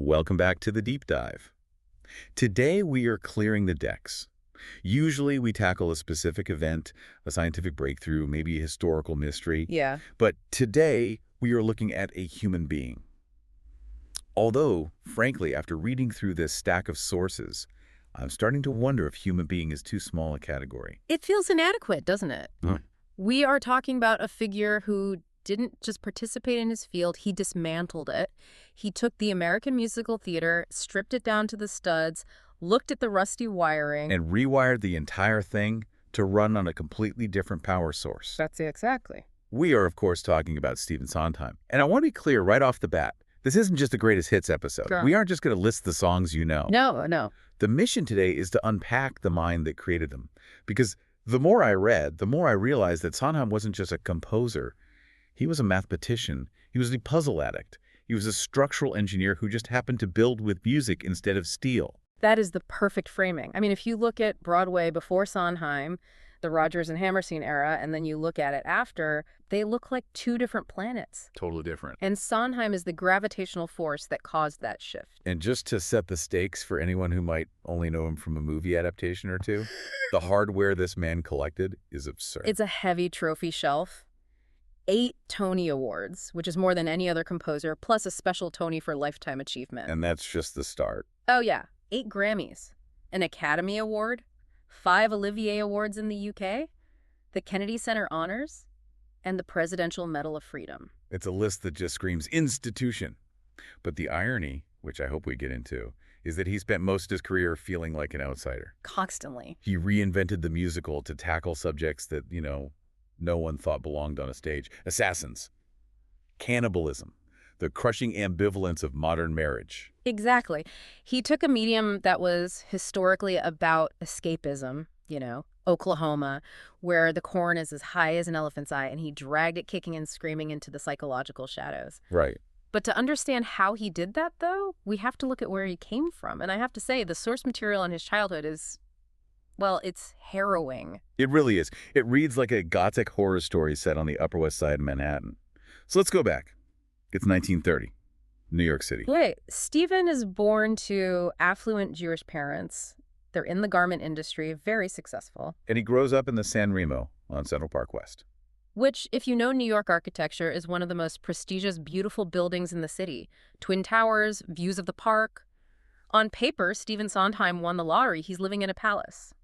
Welcome back to the deep dive. Today we are clearing the decks. Usually we tackle a specific event, a scientific breakthrough, maybe a historical mystery. Yeah. But today we are looking at a human being. Although, frankly, after reading through this stack of sources, I'm starting to wonder if human being is too small a category. It feels inadequate, doesn't it? Huh. We are talking about a figure who didn't just participate in his field, he dismantled it. He took the American musical theater, stripped it down to the studs, looked at the rusty wiring. And rewired the entire thing to run on a completely different power source. That's it, exactly. We are, of course, talking about Stephen Sondheim. And I want to be clear right off the bat, this isn't just a greatest hits episode. Sure. We aren't just going to list the songs you know. No. The mission today is to unpack the mind that created them. Because the more I read, the more I realized that Sondheim wasn't just a composer. He was a mathematician. He was a puzzle addict. He was a structural engineer who just happened to build with music instead of steel. That is the perfect framing. I mean, if you look at Broadway before Sondheim, the Rodgers and Hammerstein era, and then you look at it after, they look like two different planets. Totally different. And Sondheim is the gravitational force that caused that shift. And just to set the stakes for anyone who might only know him from a movie adaptation or two, the hardware this man collected is absurd. It's a heavy trophy shelf. 8 Tony Awards, which is more than any other composer, plus a special Tony for Lifetime Achievement. And that's just the start. Oh, yeah. 8 Grammys, an Academy Award, 5 Olivier Awards in the UK, the Kennedy Center Honors, and the Presidential Medal of Freedom. It's a list that just screams institution. But the irony, which I hope we get into, is that he spent most of his career feeling like an outsider. Constantly. He reinvented the musical to tackle subjects that, no one thought belonged on a stage. Assassins, cannibalism, the crushing ambivalence of modern marriage. Exactly. He took a medium that was historically about escapism, Oklahoma, where the corn is as high as an elephant's eye, and he dragged it kicking and screaming into the psychological shadows. Right. But to understand how he did that, though, we have to look at where he came from. And I have to say, the source material on his childhood is, well, it's harrowing. It really is. It reads like a gothic horror story set on the Upper West Side of Manhattan. So let's go back. It's 1930, New York City. Right. Stephen is born to affluent Jewish parents. They're in the garment industry, very successful. And he grows up in the San Remo on Central Park West. Which, if you know New York architecture, is one of the most prestigious, beautiful buildings in the city. Twin towers, views of the park. On paper, Stephen Sondheim won the lottery. He's living in a palace.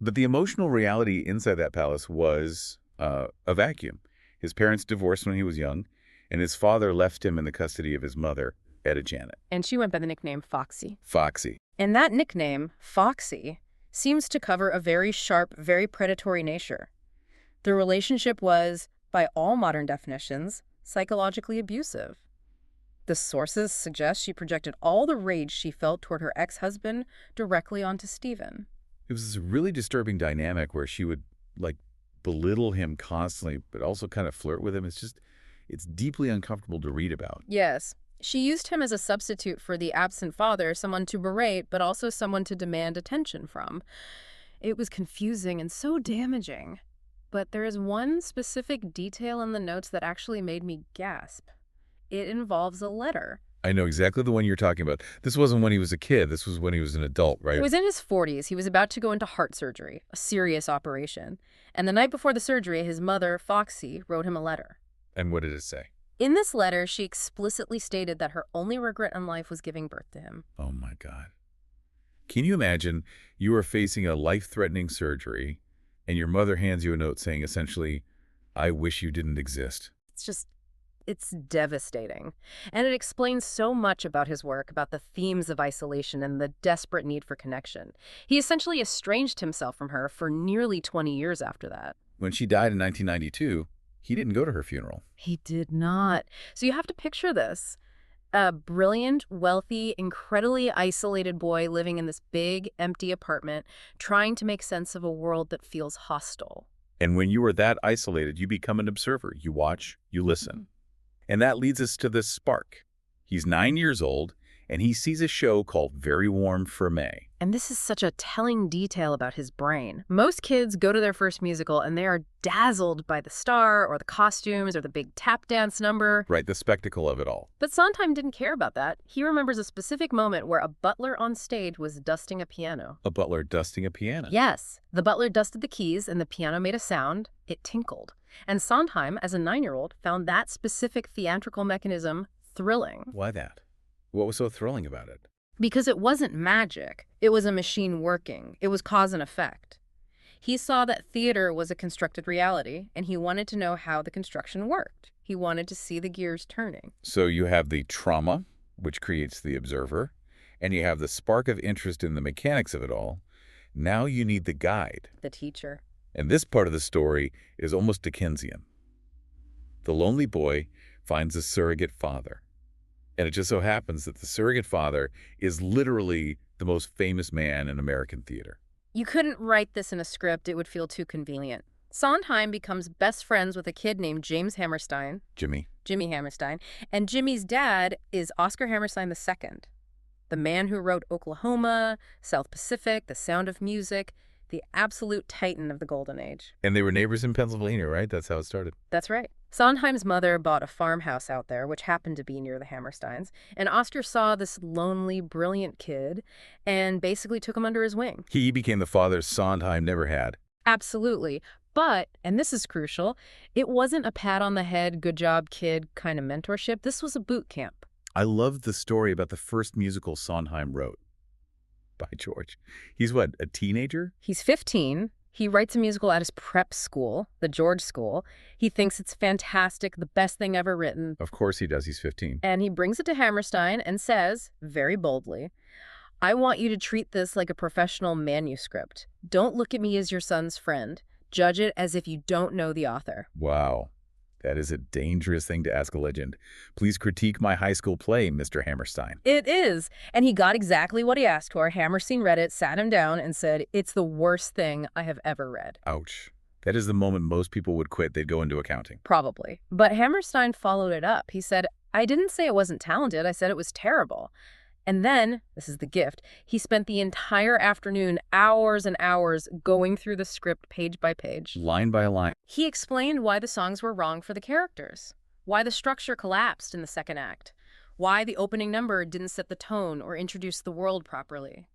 But the emotional reality inside that palace was a vacuum. His parents divorced when he was young, and his father left him in the custody of his mother, Etta Janet. And she went by the nickname Foxy. Foxy. And that nickname, Foxy, seems to cover a very sharp, very predatory nature. The relationship was, by all modern definitions, psychologically abusive. The sources suggest she projected all the rage she felt toward her ex-husband directly onto Stephen. It was this really disturbing dynamic where she would, belittle him constantly, but also kind of flirt with him. It's deeply uncomfortable to read about. Yes. She used him as a substitute for the absent father, someone to berate, but also someone to demand attention from. It was confusing and so damaging. But there is one specific detail in the notes that actually made me gasp. It involves a letter. I know exactly the one you're talking about. This wasn't when he was a kid. This was when he was an adult, right? He was in his 40s. He was about to go into heart surgery, a serious operation. And the night before the surgery, his mother, Foxy, wrote him a letter. And what did it say? In this letter, she explicitly stated that her only regret in life was giving birth to him. Oh, my God. Can you imagine you are facing a life-threatening surgery, and your mother hands you a note saying, essentially, I wish you didn't exist? It's devastating. And it explains so much about his work, about the themes of isolation and the desperate need for connection. He essentially estranged himself from her for nearly 20 years after that. When she died in 1992, he didn't go to her funeral. He did not. So you have to picture this. A brilliant, wealthy, incredibly isolated boy living in this big, empty apartment, trying to make sense of a world that feels hostile. And when you are that isolated, you become an observer. You watch, you listen. And that leads us to this spark. He's 9 years old, and he sees a show called Very Warm for May. And this is such a telling detail about his brain. Most kids go to their first musical and they are dazzled by the star or the costumes or the big tap dance number. Right, the spectacle of it all. But Sondheim didn't care about that. He remembers a specific moment where a butler on stage was dusting a piano. A butler dusting a piano? Yes. The butler dusted the keys and the piano made a sound. It tinkled. And Sondheim, as a 9-year-old, found that specific theatrical mechanism thrilling. Why that? What was so thrilling about it? Because it wasn't magic. It was a machine working. It was cause and effect. He saw that theater was a constructed reality, and he wanted to know how the construction worked. He wanted to see the gears turning. So you have the trauma, which creates the observer, and you have the spark of interest in the mechanics of it all. Now you need the guide. The teacher. And this part of the story is almost Dickensian. The lonely boy finds a surrogate father. And it just so happens that the surrogate father is literally the most famous man in American theater. You couldn't write this in a script. It would feel too convenient. Sondheim becomes best friends with a kid named James Hammerstein. Jimmy Hammerstein. And Jimmy's dad is Oscar Hammerstein II, the man who wrote Oklahoma, South Pacific, The Sound of Music, the absolute titan of the Golden Age. And they were neighbors in Pennsylvania, right? That's how it started. That's right. Sondheim's mother bought a farmhouse out there, which happened to be near the Hammersteins, and Oscar saw this lonely, brilliant kid and basically took him under his wing. He became the father Sondheim never had. Absolutely. But, and this is crucial, it wasn't a pat on the head, good job, kid kind of mentorship. This was a boot camp. I loved the story about the first musical Sondheim wrote. By George. He's what, a teenager? He's 15. He writes a musical at his prep school, the George School. He thinks it's fantastic, the best thing ever written. Of course he does. He's 15. And he brings it to Hammerstein and says, very boldly, I want you to treat this like a professional manuscript. Don't look at me as your son's friend. Judge it as if you don't know the author. Wow. That is a dangerous thing to ask a legend. Please critique my high school play, Mr. Hammerstein. It is. And he got exactly what he asked for. Hammerstein read it, sat him down, and said, it's the worst thing I have ever read. Ouch. That is the moment most people would quit. They'd go into accounting. Probably. But Hammerstein followed it up. He said, I didn't say it wasn't talented. I said it was terrible. And then, this is the gift, he spent the entire afternoon, hours and hours, going through the script page by page. Line by line. He explained why the songs were wrong for the characters, why the structure collapsed in the second act, why the opening number didn't set the tone or introduce the world properly.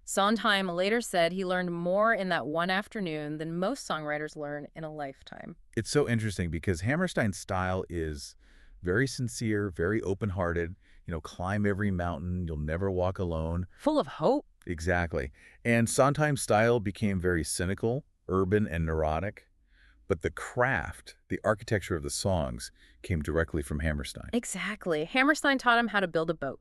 Sondheim later said he learned more in that one afternoon than most songwriters learn in a lifetime. It's so interesting because Hammerstein's style is very sincere, very open-hearted. Climb every mountain, you'll never walk alone. Full of hope. Exactly. And Sondheim's style became very cynical, urban, and neurotic. But the craft, the architecture of the songs, came directly from Hammerstein. Exactly. Hammerstein taught him how to build a boat.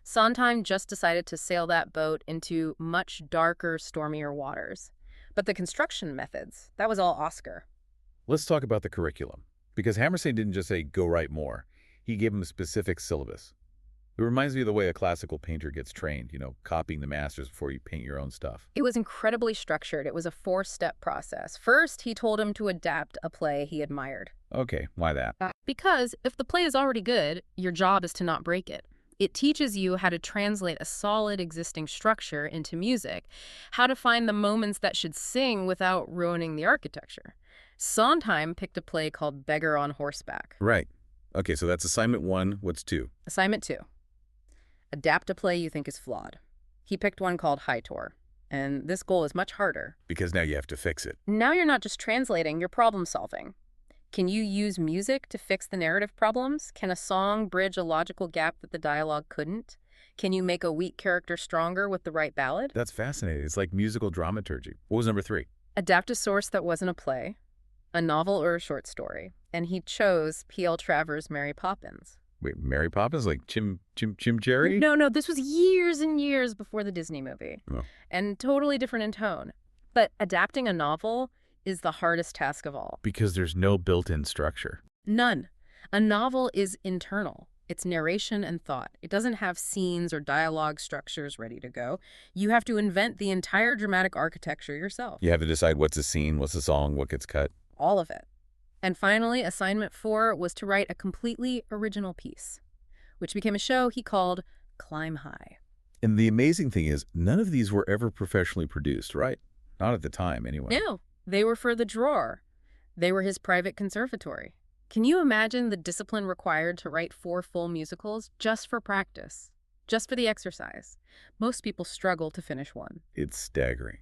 Sondheim just decided to sail that boat into much darker, stormier waters. But the construction methods, that was all Oscar. Let's talk about the curriculum. Because Hammerstein didn't just say, go write more. He gave him a specific syllabus. It reminds me of the way a classical painter gets trained, copying the masters before you paint your own stuff. It was incredibly structured. It was a 4-step process. First, he told him to adapt a play he admired. Okay, why that? Because if the play is already good, your job is to not break it. It teaches you how to translate a solid existing structure into music, how to find the moments that should sing without ruining the architecture. Sondheim picked a play called Beggar on Horseback. Right. Okay, so that's assignment 1. What's 2? Assignment 2. Adapt a play you think is flawed. He picked one called High Tour, and this goal is much harder. Because now you have to fix it. Now you're not just translating, you're problem solving. Can you use music to fix the narrative problems? Can a song bridge a logical gap that the dialogue couldn't? Can you make a weak character stronger with the right ballad? That's fascinating. It's like musical dramaturgy. What was number 3? Adapt a source that wasn't a play, a novel or a short story. And he chose P.L. Travers' Mary Poppins. Wait, Mary Poppins? Like Jim Jerry? No, this was years and years before the Disney movie. Oh. And totally different in tone. But adapting a novel is the hardest task of all. Because there's no built-in structure. None. A novel is internal. It's narration and thought. It doesn't have scenes or dialogue structures ready to go. You have to invent the entire dramatic architecture yourself. You have to decide what's a scene, what's a song, what gets cut. All of it. And finally, assignment 4 was to write a completely original piece, which became a show he called climb high. And the amazing thing is, none of these were ever professionally produced, right? Not at the time, anyway. No, they were for the drawer. They were his private conservatory. Can you imagine the discipline required to write 4 full musicals just for practice, just for the exercise? Most people struggle to finish one. It's staggering.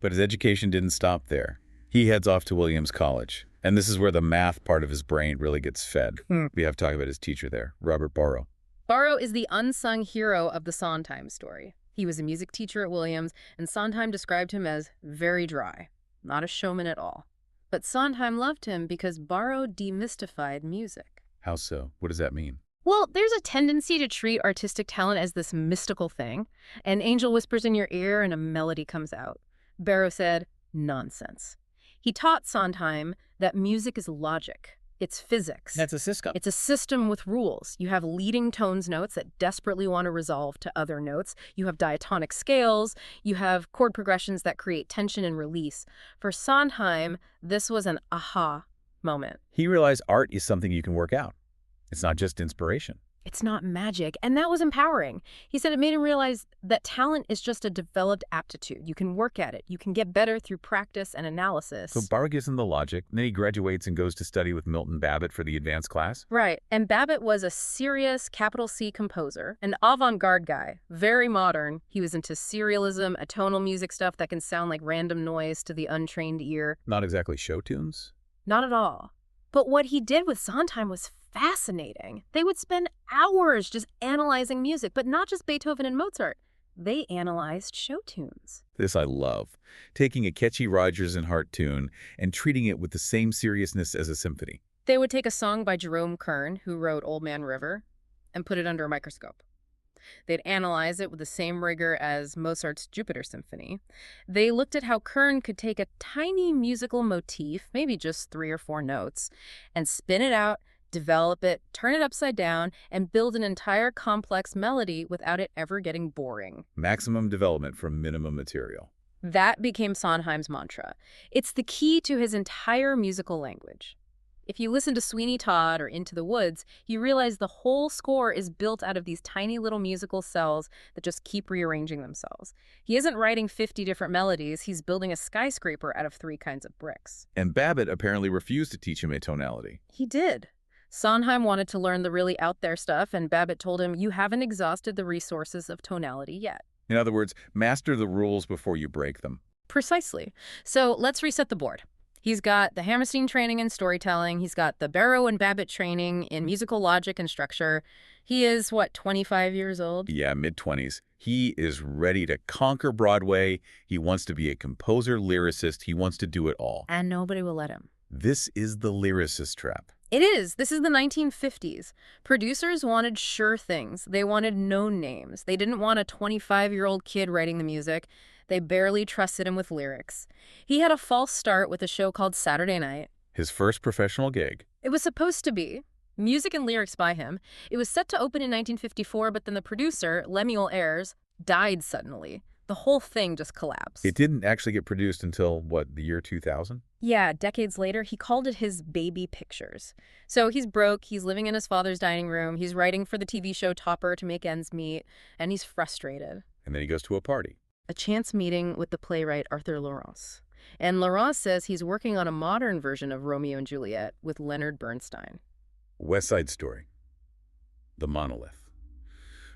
But his education didn't stop there. He heads off to Williams College, and this is where the math part of his brain really gets fed. We have to talk about his teacher there, Robert Barrow. Barrow is the unsung hero of the Sondheim story. He was a music teacher at Williams, and Sondheim described him as very dry, not a showman at all. But Sondheim loved him because Barrow demystified music. How so? What does that mean? Well, there's a tendency to treat artistic talent as this mystical thing. An angel whispers in your ear and a melody comes out. Barrow said, nonsense. He taught Sondheim that music is logic. It's physics. That's a system. It's a system with rules. You have leading tones notes that desperately want to resolve to other notes. You have diatonic scales. You have chord progressions that create tension and release. For Sondheim, this was an aha moment. He realized art is something you can work out. It's not just inspiration. It's not magic, and that was empowering. He said it made him realize that talent is just a developed aptitude. You can work at it. You can get better through practice and analysis. So Barrow gives him the logic, and then he graduates and goes to study with Milton Babbitt for the advanced class? Right, and Babbitt was a serious capital C composer, an avant-garde guy, very modern. He was into serialism, atonal music stuff that can sound like random noise to the untrained ear. Not exactly show tunes? Not at all. But what he did with Sondheim was fascinating. They would spend hours just analyzing music, but not just Beethoven and Mozart. They analyzed show tunes. This I love. Taking a catchy Rodgers and Hart tune and treating it with the same seriousness as a symphony. They would take a song by Jerome Kern, who wrote Old Man River, and put it under a microscope. They'd analyze it with the same rigor as Mozart's Jupiter Symphony. They looked at how Kern could take a tiny musical motif, maybe just 3 or 4 notes, and spin it out, develop it, turn it upside down, and build an entire complex melody without it ever getting boring. Maximum development from minimum material. That became Sondheim's mantra. It's the key to his entire musical language. If you listen to Sweeney Todd or Into the Woods, you realize the whole score is built out of these tiny little musical cells that just keep rearranging themselves. He isn't writing 50 different melodies, he's building a skyscraper out of 3 kinds of bricks. And Babbitt apparently refused to teach him atonality. He did. Sondheim wanted to learn the really out there stuff, and Babbitt told him, you haven't exhausted the resources of tonality yet. In other words, master the rules before you break them. Precisely. So let's reset the board. He's got the Hammerstein training in storytelling. He's got the Barrow and Babbitt training in musical logic and structure. He is, 25 years old? Yeah, mid-20s. He is ready to conquer Broadway. He wants to be a composer, lyricist. He wants to do it all. And nobody will let him. This is the lyricist trap. It is. This is the 1950s. Producers wanted sure things. They wanted known names. They didn't want a 25-year-old kid writing the music. They barely trusted him with lyrics. He had a false start with a show called Saturday Night. His first professional gig. It was supposed to be music and lyrics by him. It was set to open in 1954, but then the producer, Lemuel Ayres, died suddenly. The whole thing just collapsed. It didn't actually get produced until, the year 2000? Yeah, decades later, he called it his baby pictures. So he's broke, he's living in his father's dining room, he's writing for the TV show Topper to make ends meet, and he's frustrated. And then he goes to a party. A chance meeting with the playwright Arthur Laurence. And Laurence says he's working on a modern version of Romeo and Juliet with Leonard Bernstein. West Side Story. The monolith.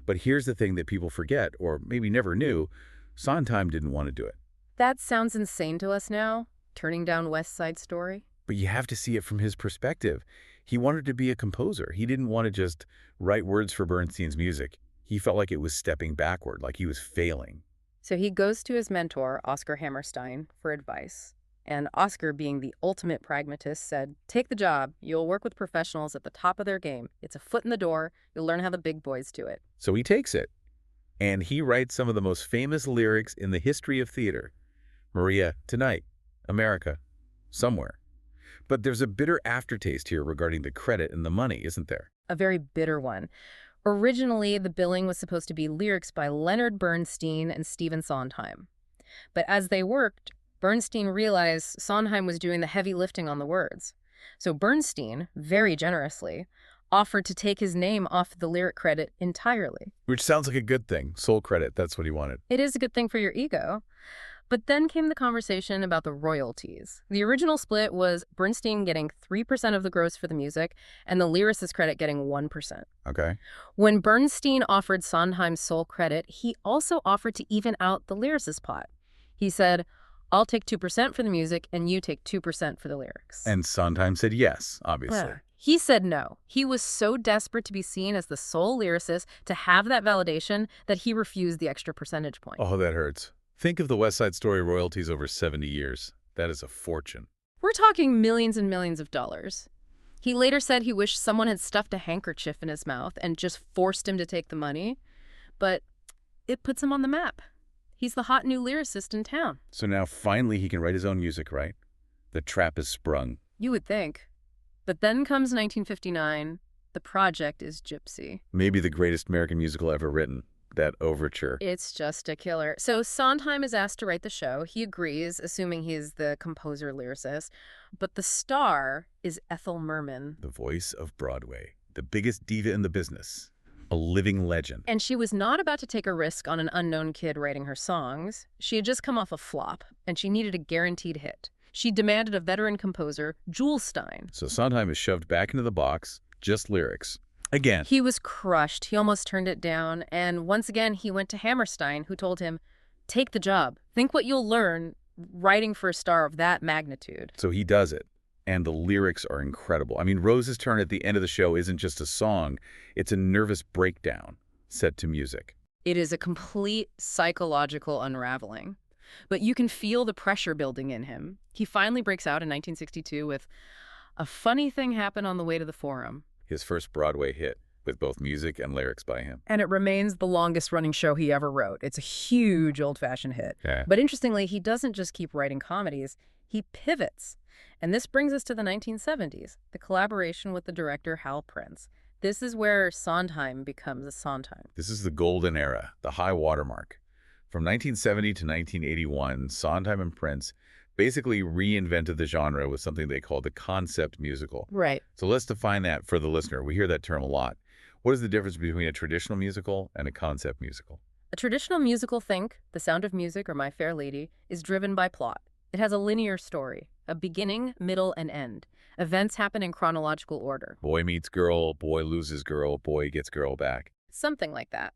But here's the thing that people forget, or maybe never knew. Sondheim didn't want to do it. That sounds insane to us now, turning down West Side Story. But you have to see it from his perspective. He wanted to be a composer. He didn't want to just write words for Bernstein's music. He felt like it was stepping backward, like he was failing. So he goes to his mentor, Oscar Hammerstein, for advice. And Oscar, being the ultimate pragmatist, said, take the job. You'll work with professionals at the top of their game. It's a foot in the door. You'll learn how the big boys do it. So he takes it. And he writes some of the most famous lyrics in the history of theater. Maria, tonight, America, somewhere. But there's a bitter aftertaste here regarding the credit and the money, isn't there? A very bitter one. Originally, the billing was supposed to be lyrics by Leonard Bernstein and Stephen Sondheim. But as they worked, Bernstein realized Sondheim was doing the heavy lifting on the words. So Bernstein, very generously, offered to take his name off the lyric credit entirely. Which sounds like a good thing. Sole credit, that's what he wanted. It is a good thing for your ego. But then came the conversation about the royalties. The original split was Bernstein getting 3% of the gross for the music and the lyricist credit getting 1%. Okay. When Bernstein offered Sondheim sole credit, he also offered to even out the lyricist pot. He said, I'll take 2% for the music and you take 2% for the lyrics. And Sondheim said yes, obviously. Yeah. He said no. He was so desperate to be seen as the sole lyricist, to have that validation, that he refused the extra percentage point. Oh, that hurts. Think of the West Side Story royalties over 70 years. That is a fortune. We're talking millions and millions of dollars. He later said he wished someone had stuffed a handkerchief in his mouth and just forced him to take the money. But it puts him on the map. He's the hot new lyricist in town. So now finally he can write his own music, right? The trap is sprung. You would think. But then comes 1959. The project is Gypsy. Maybe the greatest American musical ever written. That overture. It's just a killer. So Sondheim is asked to write the show. He agrees, assuming he's the composer-lyricist. But the star is Ethel Merman. The voice of Broadway. The biggest diva in the business. A living legend. And she was not about to take a risk on an unknown kid writing her songs. She had just come off a flop, and she needed a guaranteed hit. She demanded a veteran composer, Jules Stein. So Sondheim is shoved back into the box, just lyrics. Again. He was crushed. He almost turned it down. And once again, he went to Hammerstein, who told him, take the job. Think what you'll learn writing for a star of that magnitude. So he does it. And the lyrics are incredible. I mean, Rose's Turn at the end of the show isn't just a song. It's a nervous breakdown set to music. It is a complete psychological unraveling. But you can feel the pressure building in him. He finally breaks out in 1962 with a funny thing happen on the way to the Forum. His first Broadway hit, with both music and lyrics by him. And it remains the longest-running show he ever wrote. It's a huge old-fashioned hit. Yeah. But interestingly, he doesn't just keep writing comedies. He pivots. And this brings us to the 1970s, the collaboration with the director Hal Prince. This is where Sondheim becomes a Sondheim. This is the golden era, the high watermark. From 1970 to 1981, Sondheim and Prince basically reinvented the genre with something they call the concept musical. Right. So let's define that for the listener. We hear that term a lot. What is the difference between a traditional musical and a concept musical? A traditional musical, think The Sound of Music or My Fair Lady, is driven by plot. It has a linear story, a beginning, middle, and end. Events happen in chronological order. Boy meets girl, boy loses girl, boy gets girl back. Something like that.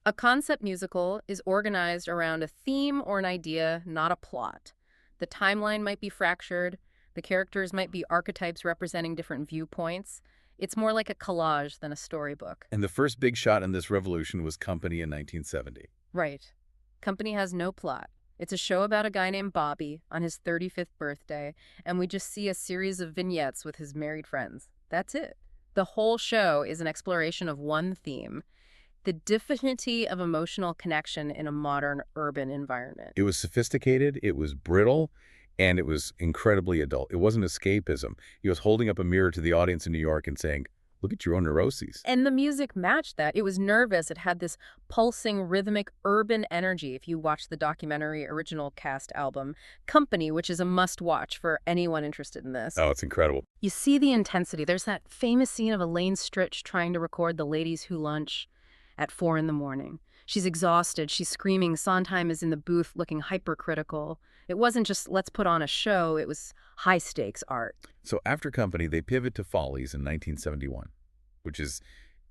A concept musical is organized around a theme or an idea, not a plot. The timeline might be fractured. The characters might be archetypes representing different viewpoints. It's more like a collage than a storybook. And the first big shot in this revolution was Company in 1970. Right. Company has no plot. It's a show about a guy named Bobby on his 35th birthday, and we just see a series of vignettes with his married friends. That's it. The whole show is an exploration of one theme: the difficulty of emotional connection in a modern urban environment. It was sophisticated, it was brittle, and it was incredibly adult. It wasn't escapism. He was holding up a mirror to the audience in New York and saying, look at your own neuroses. And the music matched that. It was nervous. It had this pulsing, rhythmic, urban energy. If you watch the documentary original cast album, Company, which is a must-watch for anyone interested in this. Oh, it's incredible. You see the intensity. There's that famous scene of Elaine Stritch trying to record the Ladies Who Lunch at 4 a.m. She's exhausted. She's screaming. Sondheim is in the booth looking hypercritical. It wasn't just let's put on a show. It was high-stakes art. So after Company, they pivot to Follies in 1971,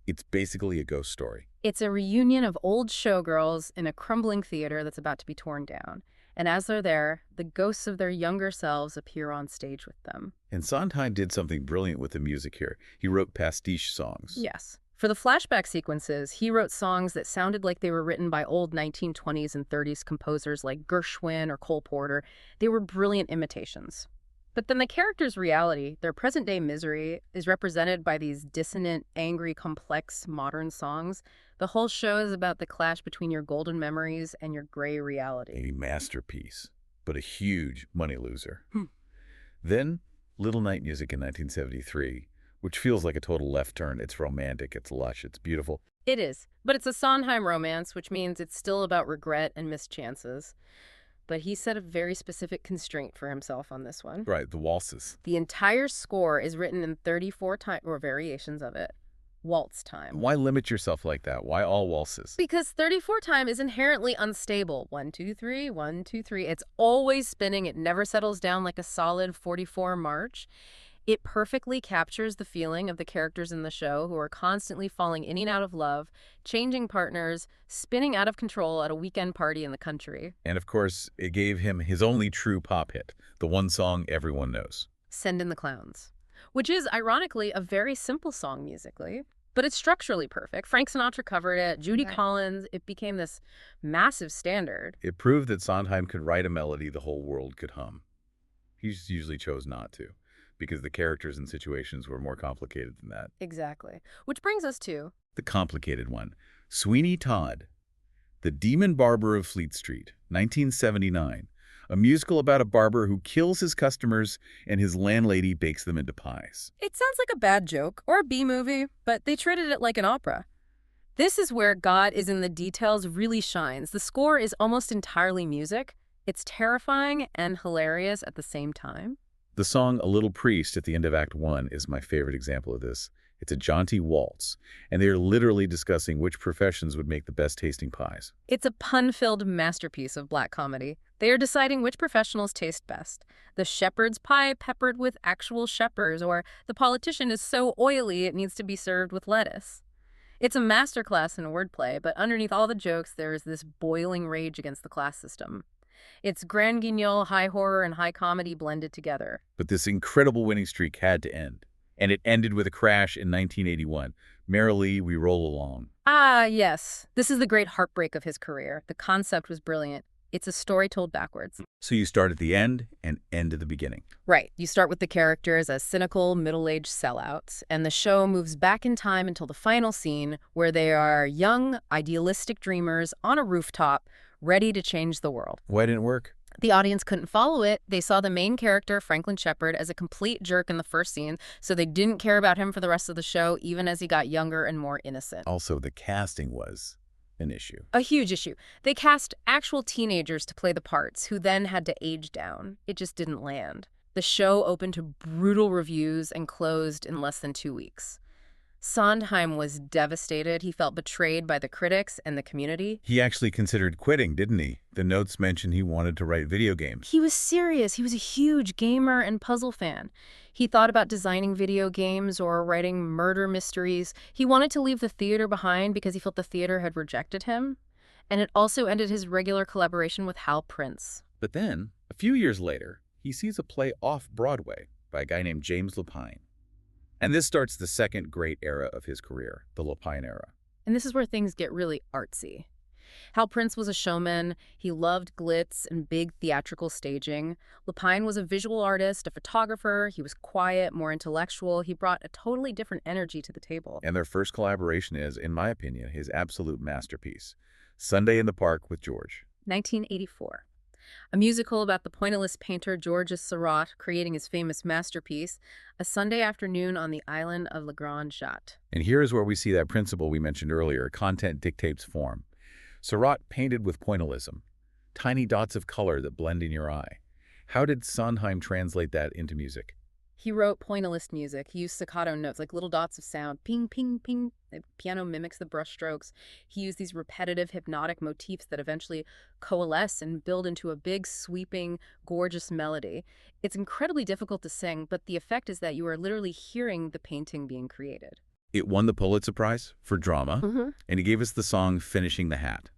it's basically a ghost story. It's a reunion of old showgirls in a crumbling theater that's about to be torn down. And as they're there, the ghosts of their younger selves appear on stage with them. And Sondheim did something brilliant with the music here. He wrote pastiche songs. Yes. For the flashback sequences, he wrote songs that sounded like they were written by old 1920s and 30s composers like Gershwin or Cole Porter. They were brilliant imitations. But then the characters' reality, their present-day misery, is represented by these dissonant, angry, complex, modern songs. The whole show is about the clash between your golden memories and your gray reality. A masterpiece, but a huge money loser. Then, Little Night Music in 1973, which feels like a total left turn. It's romantic, it's lush, it's beautiful. It is, but it's a Sondheim romance, which means it's still about regret and missed chances. but he set a very specific constraint for himself on this one. Right, the waltzes. The entire score is written in 34 time or variations of it. Waltz time. Why limit yourself like that? Why all waltzes? Because 34 time is inherently unstable. 1, 2, 3, 1, 2, 3. It's always spinning. It never settles down like a solid 44 march. It perfectly captures the feeling of the characters in the show who are constantly falling in and out of love, changing partners, spinning out of control at a weekend party in the country. And of course, it gave him his only true pop hit, the one song everyone knows. Send in the Clowns, which is, ironically, a very simple song musically, but it's structurally perfect. Frank Sinatra covered it, Judy Collins. It became this massive standard. It proved that Sondheim could write a melody the whole world could hum. He just usually chose not to, because the characters and situations were more complicated than that. Exactly. Which brings us to the complicated one. Sweeney Todd, The Demon Barber of Fleet Street, 1979. A musical about a barber who kills his customers and his landlady bakes them into pies. It sounds like a bad joke or a B-movie, but they treated it like an opera. This is where God is in the details really shines. The score is almost entirely music. It's terrifying and hilarious at the same time. The song A Little Priest at the end of Act 1 is my favorite example of this. It's a jaunty waltz, and they are literally discussing which professions would make the best tasting pies. It's a pun-filled masterpiece of black comedy. They are deciding which professionals taste best. The shepherd's pie peppered with actual shepherds, or the politician is so oily it needs to be served with lettuce. It's a masterclass in wordplay, but underneath all the jokes there is this boiling rage against the class system. It's grand guignol, high horror, and high comedy blended together. But this incredible winning streak had to end. And it ended with a crash in 1981. Merrily, we roll along. Ah, yes. This is the great heartbreak of his career. The concept was brilliant. It's a story told backwards. So you start at the end and end at the beginning. Right. You start with the characters as cynical, middle-aged sellouts, and the show moves back in time until the final scene where they are young, idealistic dreamers on a rooftop, ready to change the world. Why didn't it work? The audience couldn't follow it. They saw the main character, Franklin Shepard, as a complete jerk in the first scene, so they didn't care about him for the rest of the show, even as he got younger and more innocent. Also, the casting was an issue. A huge issue. They cast actual teenagers to play the parts, who then had to age down. It just didn't land. The show opened to brutal reviews and closed in less than 2 weeks. Sondheim was devastated. He felt betrayed by the critics and the community. He actually considered quitting, didn't he? The notes mentioned he wanted to write video games. He was serious. He was a huge gamer and puzzle fan. He thought about designing video games or writing murder mysteries. He wanted to leave the theater behind because he felt the theater had rejected him. And it also ended his regular collaboration with Hal Prince. But then, a few years later, he sees a play off Broadway by a guy named James Lapine. And this starts the second great era of his career, the Lapine era. And this is where things get really artsy. Hal Prince was a showman. He loved glitz and big theatrical staging. Lapine was a visual artist, a photographer. He was quiet, more intellectual. He brought a totally different energy to the table. And their first collaboration is, in my opinion, his absolute masterpiece, Sunday in the Park with George. 1984. A musical about the pointillist painter Georges Seurat creating his famous masterpiece, A Sunday Afternoon on the Island of La Grande Jatte. And here is where we see that principle we mentioned earlier, content dictates form. Seurat painted with pointillism, tiny dots of color that blend in your eye. How did Sondheim translate that into music? He wrote pointillist music. He used staccato notes, like little dots of sound. Ping, ping, ping. The piano mimics the brush strokes. He used these repetitive, hypnotic motifs that eventually coalesce and build into a big, sweeping, gorgeous melody. It's incredibly difficult to sing, but the effect is that you are literally hearing the painting being created. It won the Pulitzer Prize for drama, and he gave us the song Finishing the Hat,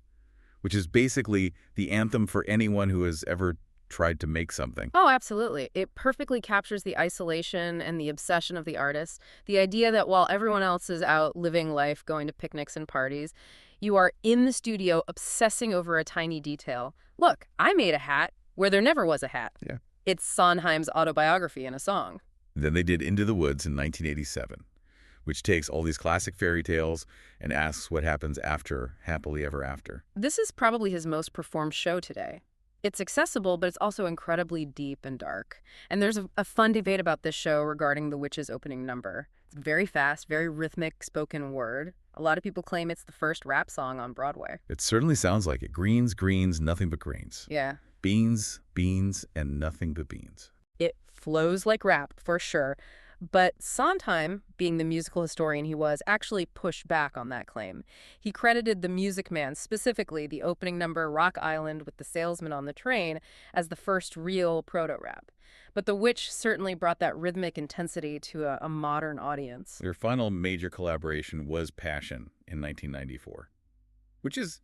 which is basically the anthem for anyone who has ever tried to make something. Oh, absolutely. It perfectly captures the isolation and the obsession of the artist. The idea that while everyone else is out living life, going to picnics and parties, you are in the studio obsessing over a tiny detail. Look, I made a hat where there never was a hat. Yeah. It's Sondheim's autobiography in a song. Then they did Into the Woods in 1987, which takes all these classic fairy tales and asks what happens after Happily Ever After. This is probably his most performed show today. It's accessible, but it's also incredibly deep and dark. And there's a fun debate about this show regarding the witch's opening number. It's very fast, very rhythmic spoken word. A lot of people claim it's the first rap song on Broadway. It certainly sounds like it. Greens, greens, nothing but greens. Yeah. Beans, beans, and nothing but beans. It flows like rap, for sure. But Sondheim, being the musical historian he was, actually pushed back on that claim. He credited The Music Man, specifically the opening number Rock Island with the salesman on the train, as the first real proto-rap. But The Witch certainly brought that rhythmic intensity to a modern audience. Their final major collaboration was Passion in 1994, which is,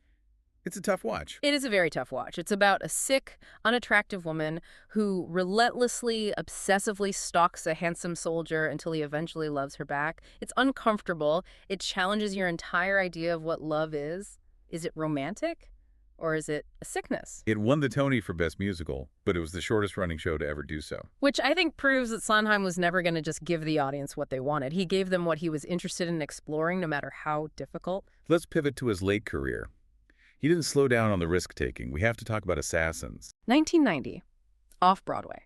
it's a tough watch. It is a very tough watch. It's about a sick, unattractive woman who relentlessly, obsessively stalks a handsome soldier until he eventually loves her back. It's uncomfortable. It challenges your entire idea of what love is. Is it romantic? Or is it a sickness? It won the Tony for Best Musical, but it was the shortest running show to ever do so. Which I think proves that Sondheim was never going to just give the audience what they wanted. He gave them what he was interested in exploring, no matter how difficult. Let's pivot to his late career. He didn't slow down on the risk-taking. We have to talk about Assassins. 1990, Off-Broadway.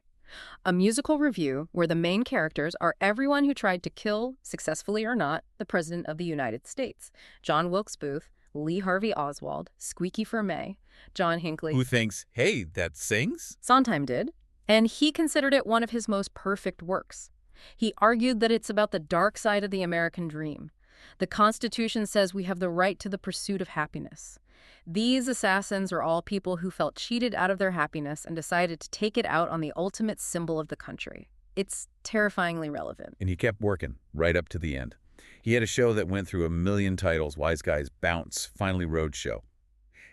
A musical revue where the main characters are everyone who tried to kill, successfully or not, the President of the United States. John Wilkes Booth, Lee Harvey Oswald, Squeaky Fromme, John Hinckley. Who thinks, hey, that sings? Sondheim did, and he considered it one of his most perfect works. He argued that it's about the dark side of the American dream. The Constitution says we have the right to the pursuit of happiness. These assassins are all people who felt cheated out of their happiness and decided to take it out on the ultimate symbol of the country. It's terrifyingly relevant. And he kept working right up to the end. He had a show that went through 1 million titles, Wise Guys Bounce, finally Roadshow.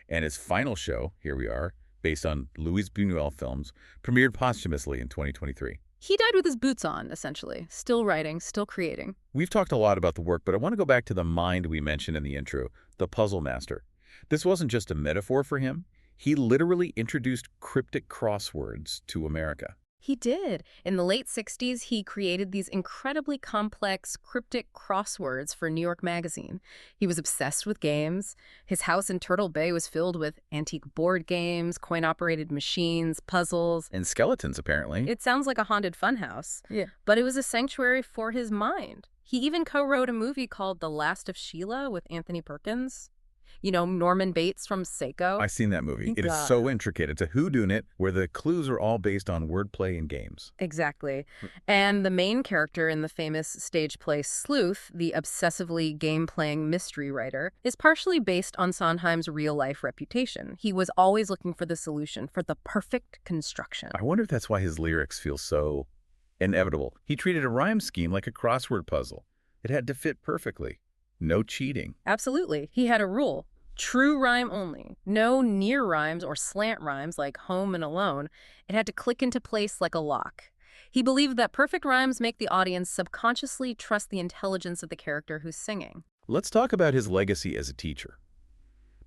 And his final show, here we are, based on Luis Buñuel films, premiered posthumously in 2023. He died with his boots on, essentially. Still writing, still creating. We've talked a lot about the work, but I want to go back to the mind we mentioned in the intro, the puzzle master. This wasn't just a metaphor for him. He literally introduced cryptic crosswords to America. He did. In the late 60s, he created these incredibly complex, cryptic crosswords for New York Magazine. He was obsessed with games. His house in Turtle Bay was filled with antique board games, coin-operated machines, puzzles. And skeletons, apparently. It sounds like a haunted funhouse. Yeah. But it was a sanctuary for his mind. He even co-wrote a movie called The Last of Sheila with Anthony Perkins. You know, Norman Bates from Seiko. I've seen that movie. It is so intricate. It's a whodunit where the clues are all based on wordplay and games. Exactly. And the main character in the famous stage play Sleuth, the obsessively game-playing mystery writer, is partially based on Sondheim's real-life reputation. He was always looking for the solution, for the perfect construction. I wonder if that's why his lyrics feel so inevitable. He treated a rhyme scheme like a crossword puzzle. It had to fit perfectly. No cheating. Absolutely. He had a rule. True rhyme only. No near rhymes or slant rhymes like home and alone. It had to click into place like a lock. He believed that perfect rhymes make the audience subconsciously trust the intelligence of the character who's singing. Let's talk about his legacy as a teacher.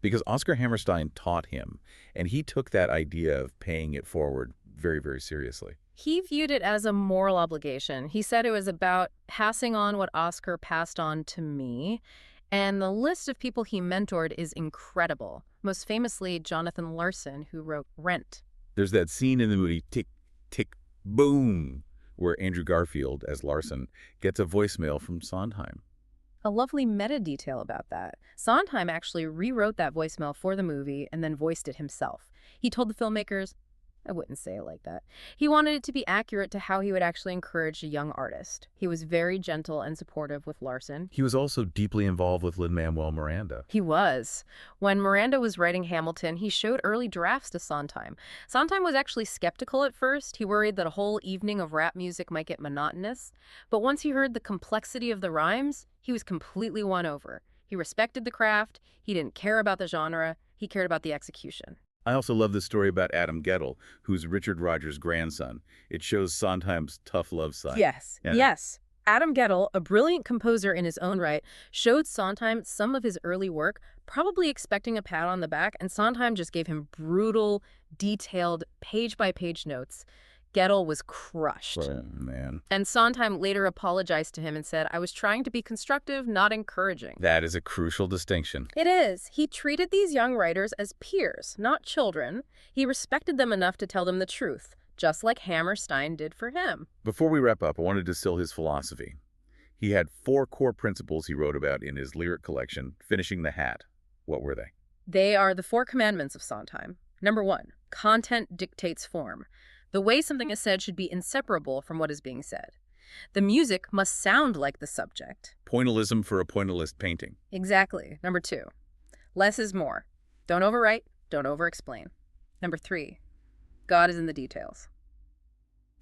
Because Oscar Hammerstein taught him, and he took that idea of paying it forward very, very seriously. He viewed it as a moral obligation. He said it was about passing on what Oscar passed on to me. And the list of people he mentored is incredible. Most famously, Jonathan Larson, who wrote Rent. There's that scene in the movie, Tick, Tick, Boom, where Andrew Garfield, as Larson, gets a voicemail from Sondheim. A lovely meta detail about that. Sondheim actually rewrote that voicemail for the movie and then voiced it himself. He told the filmmakers, I wouldn't say it like that. He wanted it to be accurate to how he would actually encourage a young artist. He was very gentle and supportive with Larson. He was also deeply involved with Lin-Manuel Miranda. He was. When Miranda was writing Hamilton, he showed early drafts to Sondheim. Sondheim was actually skeptical at first. He worried that a whole evening of rap music might get monotonous. But once he heard the complexity of the rhymes, he was completely won over. He respected the craft. He didn't care about the genre. He cared about the execution. I also love the story about Adam Gettle, who's Richard Rodgers' grandson. It shows Sondheim's tough love side. Yes, Yeah. yes. Adam Gettle, a brilliant composer in his own right, showed Sondheim some of his early work, probably expecting a pat on the back, and Sondheim just gave him brutal, detailed, page-by-page notes. Gettle was crushed. Oh, man. And Sondheim later apologized to him and said, I was trying to be constructive, not encouraging. That is a crucial distinction. It is. He treated these young writers as peers, not children. He respected them enough to tell them the truth, just like Hammerstein did for him. Before we wrap up, I want to distill his philosophy. He had 4 core principles he wrote about in his lyric collection, Finishing the Hat. What were they? They are the 4 commandments of Sondheim. Number 1, Content dictates form. The way something is said should be inseparable from what is being said. The music must sound like the subject. Pointillism for a pointillist painting. Exactly. Number 2, less is more. Don't overwrite, don't over-explain. Number 3, God is in the details.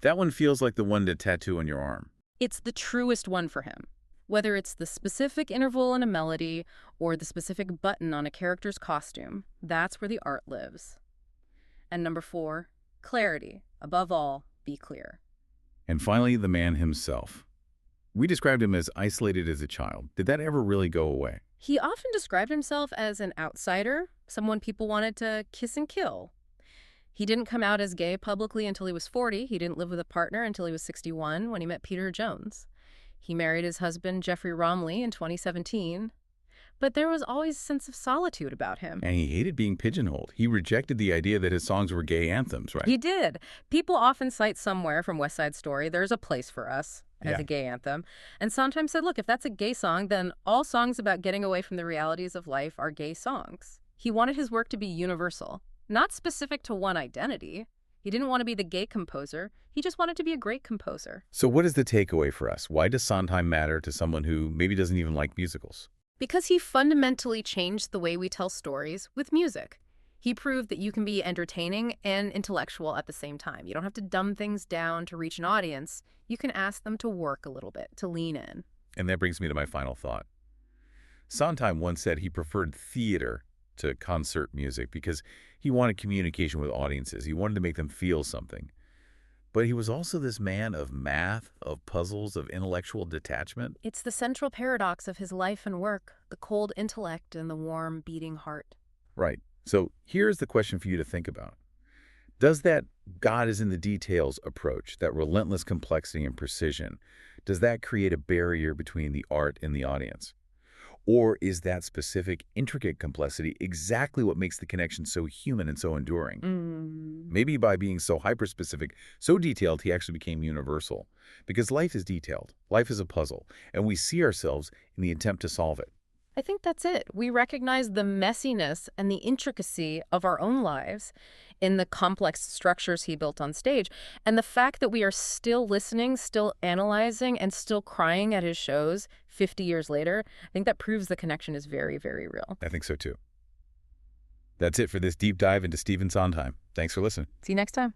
That one feels like the one to tattoo on your arm. It's the truest one for him. Whether it's the specific interval in a melody or the specific button on a character's costume, that's where the art lives. And number 4, clarity. Above all, be clear. And finally, the man himself. We described him as isolated as a child. Did that ever really go away? He often described himself as an outsider, someone people wanted to kiss and kill. He didn't come out as gay publicly until he was 40. He didn't live with a partner until he was 61 when he met Peter Jones. He married his husband, Jeffrey Romley, in 2017. But there was always a sense of solitude about him. And he hated being pigeonholed. He rejected the idea that his songs were gay anthems, right? He did. People often cite somewhere from West Side Story, "There's a place for us," as a gay anthem. And sometimes said, look, if that's a gay song, then all songs about getting away from the realities of life are gay songs. He wanted his work to be universal, not specific to one identity. He didn't want to be the gay composer. He just wanted to be a great composer. So what is the takeaway for us? Why does Sondheim matter to someone who maybe doesn't even like musicals? Because he fundamentally changed the way we tell stories with music. He proved that you can be entertaining and intellectual at the same time. You don't have to dumb things down to reach an audience. You can ask them to work a little bit, to lean in. And that brings me to my final thought. Sondheim once said he preferred theater to concert music because he wanted communication with audiences. He wanted to make them feel something. But he was also this man of math, of puzzles, of intellectual detachment. It's the central paradox of his life and work, the cold intellect and the warm, beating heart. Right. So here's the question for you to think about. Does that God is in the details approach, that relentless complexity and precision, does that create a barrier between the art and the audience? Or is that specific, intricate complexity exactly what makes the connection so human and so enduring? Maybe by being so hyper-specific, so detailed, he actually became universal. Because life is detailed. Life is a puzzle. And we see ourselves in the attempt to solve it. I think that's it. We recognize the messiness and the intricacy of our own lives in the complex structures he built on stage. And the fact that we are still listening, still analyzing, and still crying at his shows 50 years later, I think that proves the connection is very, very real. I think so too. That's it for this deep dive into Stephen Sondheim. Thanks for listening. See you next time.